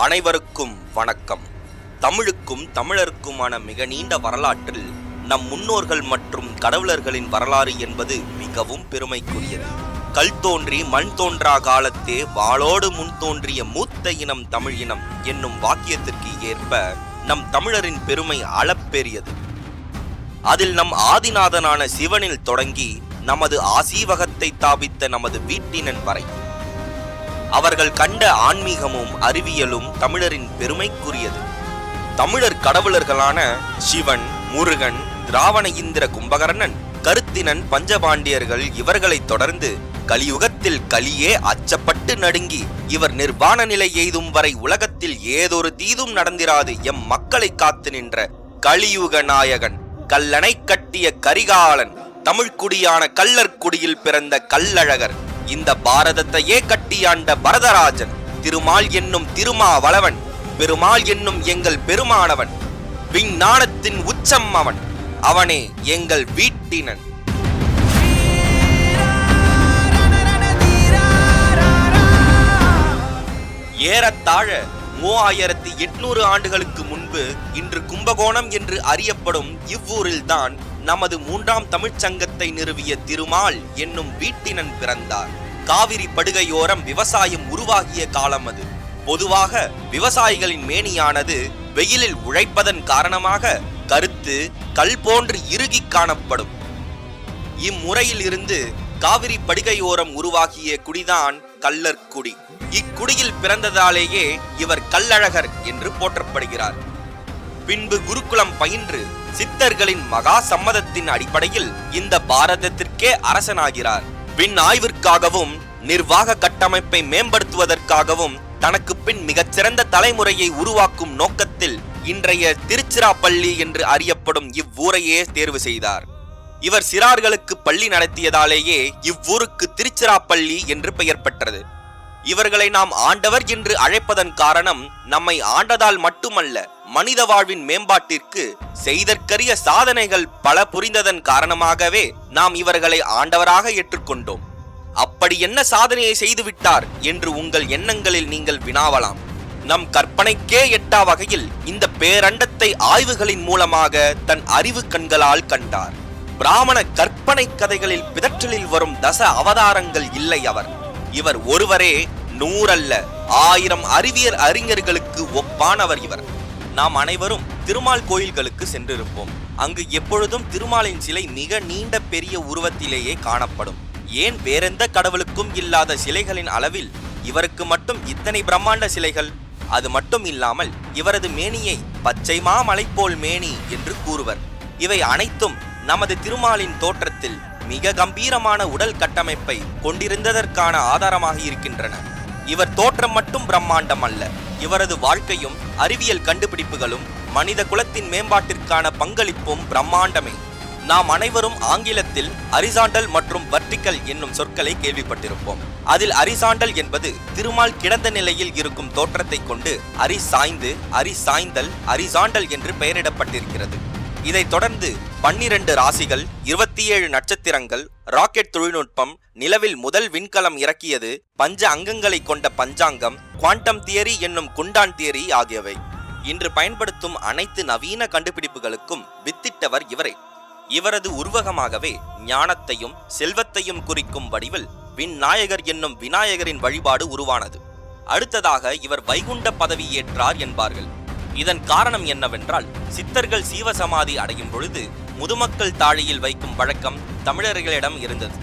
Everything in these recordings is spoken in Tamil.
அனைவருக்கும் வணக்கம். தமிழுக்கும் தமிழருக்குமான மிக நீண்ட வரலாற்றில் நம் முன்னோர்கள் மற்றும் கடவுளர்களின் வரலாறு என்பது மிகவும் பெருமைக்குரியது. கல் தோன்றி மண் தோன்றா காலத்தே வாளோடு முன் தோன்றிய மூத்த இனம் தமிழ் இனம் என்னும் வாக்கியத்திற்கு ஏற்ப நம் தமிழரின் பெருமை அளப்பெரியது. அதில் நம் ஆதிநாதனான சிவனில் தொடங்கி நமது ஆசீவகத்தை தாபித்த நமது வீட்டினன் வரை அவர்கள் கண்ட ஆன்மீகமும் அறிவியலும் தமிழரின் பெருமைக்குரியது. தமிழர் கடவுளர்களான சிவன், முருகன், திராவண இந்திர கும்பகர்ணன், கருத்தினன், பஞ்சபாண்டியர்கள் இவர்களை தொடர்ந்து கலியுகத்தில் கலியே அச்சப்பட்டு நடுங்கி இவர் நிர்வாண நிலை எய்தும் வரை உலகத்தில் ஏதொரு தீதும் நடந்திராது எம் மக்களை காத்து நின்ற கலியுக நாயகன், கல்லணை கட்டிய கரிகாலன், தமிழ்குடியான கள்ளர் குடியில் பிறந்த கல்லழகர், இந்த பாரதத்தையே கட்டியாண்ட பரதராஜன், திருமால் என்னும் திருமாவளவன், பெருமாள் என்னும் எங்கள் பெருமானவன், விஞ்ஞானத்தின் உச்சம் அவன், அவனே எங்கள் வீட்டினன். ஏறத்தாழ 3800 ஆண்டுகளுக்கு முன்பு இன்று கும்பகோணம் என்று அறியப்படும் இவ்வூரில்தான் நமது 3ஆம் தமிழ்ச்சங்கத்தை நிறுவிய திருமால் என்னும் வீட்டினன் பிறந்தார். காவிரி படுகையோரம் விவசாயம் உருவாகிய காலம் அது. பொதுவாக விவசாயிகளின் மேனியானது வெயிலில் உழைப்பதன் காரணமாக கருத்து கல் போன்று இறுகி காணப்படும். இம்முறையில் இருந்து காவிரி படுகையோரம் உருவாகிய குடிதான் கள்ளர் குடி. இக்குடியில் பிறந்ததாலேயே இவர் கல்லழகர் என்று போற்றப்படுகிறார். பின்பு குருகுலம் பயின்று சித்தர்களின் மகா சம்மதத்தின் அடிப்படையில் இந்த பாரதத்திற்கே அரசனாகிறார். பின் ஆய்விற்காகவும் நிர்வாக கட்டமைப்பை மேம்படுத்துவதற்காகவும் தனக்கு பின் மிகச்சிறந்த தலைமுறையை உருவாக்கும் நோக்கத்தில் இன்றைய திருச்சிராப்பள்ளி என்று அறியப்படும் இவ்வூரையே தேர்வு செய்தார். இவர் சிறார்களுக்கு பள்ளி நடத்தியதாலேயே இவ்வூருக்கு திருச்சிராப்பள்ளி என்று பெயர் பெற்றது. இவர்களை நாம் ஆண்டவர் என்று அழைப்பதன் காரணம் நம்மை ஆண்டதால் மட்டுமல்ல, மனித வாழ்வின் மேம்பாட்டிற்கு செய்தற்கரிய சாதனைகள் பல புரிந்ததன் காரணமாகவே நாம் இவர்களை ஆண்டவராக ஏற்றுக்கொண்டோம். அப்படி என்ன சாதனையை செய்துவிட்டார் என்று உங்கள் எண்ணங்களில் நீங்கள் வினாவலாம். நம் கற்பனைக்கே எட்டா வகையில் இந்த பேரண்டத்தை ஆய்வுகளின் மூலமாக தன் அறிவு கண்களால் கண்டார். பிராமண கற்பனை கதைகளில் பிதற்றலில் வரும் தச அவதாரங்கள் இல்லை அவர். இவர் ஒருவரே 100 அல்ல 1000 அறிவியல் அறிஞர்களுக்கு ஒப்பானவர் இவர். நாம் அனைவரும் திருமால் கோயில்களுக்கு சென்றிருப்போம். அங்கு எப்பொழுதும் திருமாலின் சிலை மிக நீண்ட பெரிய உருவத்திலேயே காணப்படும். ஏன் வேறெந்த கடவுளுக்கும் இல்லாத சிலைகளின் அளவில் இவருக்கு மட்டும் இத்தனை பிரம்மாண்ட சிலைகள்? அது மட்டும் இல்லாமல் இவரது மேனியை பச்சை மாமலை போல் மேனி என்று கூறுவர். இவை அனைத்தும் நமது திருமாலின் தோற்றத்தில் மிக கம்பீரமான உடல் கட்டமைப்பை கொண்டிருந்ததற்கான ஆதாரமாக இருக்கின்றன. இவர் தோற்றம் மட்டும் பிரம்மாண்டம் அல்ல, இவரது வாழ்க்கையும் அறிவியல் கண்டுபிடிப்புகளும் மனித குலத்தின் மேம்பாட்டிற்கான பங்களிப்பும் பிரம்மாண்டமே. நாம் அனைவரும் ஆங்கிலத்தில் அரிசாண்டல் மற்றும் வர்டிகல் என்னும் சொற்களை கேள்விப்பட்டிருப்போம். அதில் அரிசாண்டல் என்பது திருமால் கிடந்த நிலையில் இருக்கும் தோற்றத்தை கொண்டு அரி சாய்ந்து, அரி சாய்ந்தல், அரிசாண்டல் என்று பெயரிடப்பட்டிருக்கிறது. இதைத் தொடர்ந்து 12 ராசிகள், 27 நட்சத்திரங்கள், ராக்கெட் தொழில்நுட்பம், நிலவில் முதல் விண்கலம் இறக்கியது, பஞ்ச அங்கங்களை கொண்ட பஞ்சாங்கம், குவாண்டம் தியரி என்னும் குண்டான் தியரி ஆகியவை. இன்று பயன்படுத்தும் அனைத்து நவீன கண்டுபிடிப்புகளுக்கும் வித்திட்டவர் இவரே. இவரது உருவகமாகவே ஞானத்தையும் செல்வத்தையும் குறிக்கும் வடிவில் விநாயகர் என்னும் விநாயகரின் வழிபாடு உருவானது. அடுத்ததாக இவர் வைகுண்ட பதவி ஏற்றார் என்பார்கள். இதன் காரணம் என்னவென்றால், சித்தர்கள் சீவசமாதி அடையும் பொழுது முதுமக்கள் தாழியில் வைக்கும் வழக்கம் தமிழர்களிடம் இருந்தது.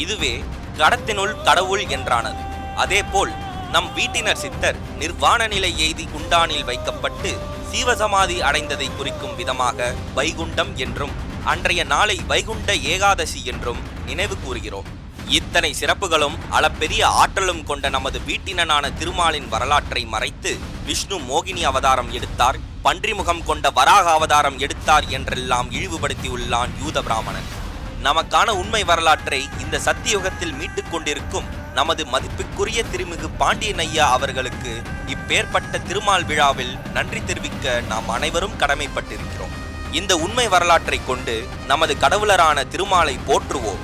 இதுவே கடத்தினுள் கடவுள் என்றானது. அதேபோல் நம் வீட்டினர் சித்தர் நிர்வாண நிலை எய்தி குண்டானில் வைக்கப்பட்டு சீவசமாதி அடைந்ததை குறிக்கும் விதமாக வைகுண்டம் என்றும் அன்றைய நாளை வைகுண்ட ஏகாதசி என்றும் நினைவு கூறுகிறோம். இத்தனை சிறப்புகளும் அளப்பெரிய ஆற்றலும் கொண்ட நமது வீட்டினனான திருமாலின் வரலாற்றை மறைத்து விஷ்ணு மோகினி அவதாரம் எடுத்தார், பன்றிமுகம் கொண்ட வராக அவதாரம் எடுத்தார் என்றெல்லாம் இழிவுபடுத்தியுள்ளான் யூத பிராமணன். நமக்கான உண்மை வரலாற்றை இந்த சத்தியுகத்தில் மீட்டுக் கொண்டிருக்கும் நமது மதிப்புக்குரிய திருமிகு பாண்டியன் ஐயா அவர்களுக்கு இப்பேற்பட்ட திருமால் விழாவில் நன்றி தெரிவிக்க நாம் அனைவரும் கடமைப்பட்டிருக்கிறோம். இந்த உண்மை வரலாற்றை கொண்டு நமது கடவுளரான திருமாலை போற்றுவோம்.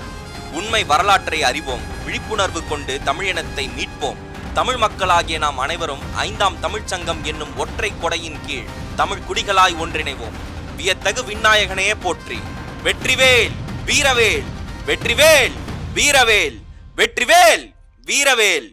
உண்மை வரலாற்றை அறிவோம். விழிப்புணர்வு கொண்டு தமிழினத்தை மீட்போம். தமிழ் மக்களாகிய நாம் அனைவரும் 5ஆம் தமிழ்ச்சங்கம் என்னும் ஒற்றை கொடையின் கீழ் தமிழ் குடிகளாய் ஒன்றிணைவோம். வியத்தகு விநாயகனே போற்றி. வெற்றிவேல் வீரவேல், வெற்றிவேல் வீரவேல், வெற்றிவேல் வீரவேல்.